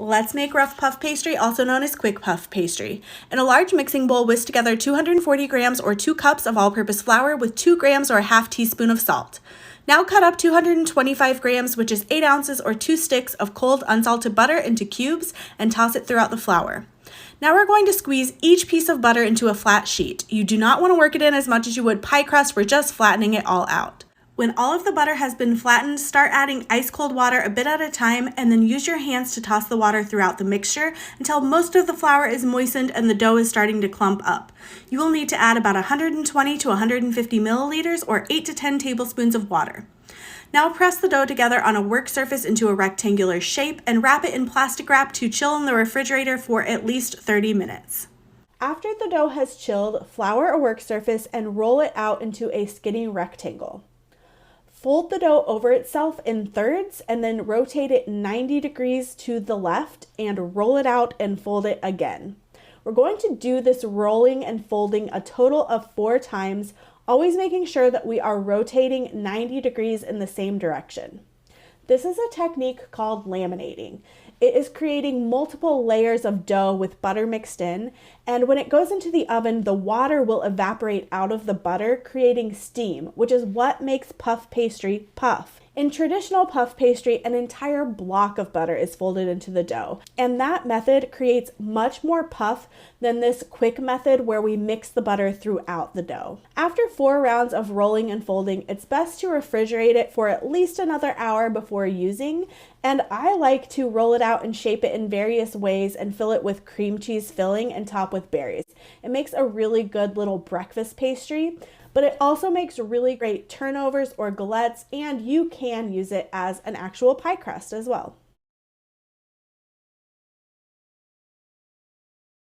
Let's make rough puff pastry, also known as quick puff pastry. In a large mixing bowl, whisk together 240 grams or 2 cups of all-purpose flour with 2 grams or a half teaspoon of salt. Now cut up 225 grams, which is 8 ounces or 2 sticks of cold unsalted butter into cubes and toss it throughout the flour. Now we're going to squeeze each piece of butter into a flat sheet. You do not want to work it in as much as you would pie crust, we're just flattening it all out. When all of the butter has been flattened, start adding ice cold water a bit at a time and then use your hands to toss the water throughout the mixture until most of the flour is moistened and the dough is starting to clump up. You will need to add about 120 to 150 milliliters or 8 to 10 tablespoons of water. Now press the dough together on a work surface into a rectangular shape and wrap it in plastic wrap to chill in the refrigerator for at least 30 minutes. After the dough has chilled, flour a work surface and roll it out into a skinny rectangle. Fold the dough over itself in thirds and then rotate it 90 degrees to the left and roll it out and fold it again. We're going to do this rolling and folding a total of 4 times, always making sure that we are rotating 90 degrees in the same direction. This is a technique called laminating. It is creating multiple layers of dough with butter mixed in, and when it goes into the oven, the water will evaporate out of the butter, creating steam, which is what makes puff pastry puff. In traditional puff pastry, an entire block of butter is folded into the dough, and that method creates much more puff than this quick method where we mix the butter throughout the dough. After 4 rounds of rolling and folding, it's best to refrigerate it for at least another hour before using, and I like to roll it out and shape it in various ways and fill it with cream cheese filling and top with berries. It makes a really good little breakfast pastry, but it also makes really great turnovers or galettes, and you can use it as an actual pie crust as well.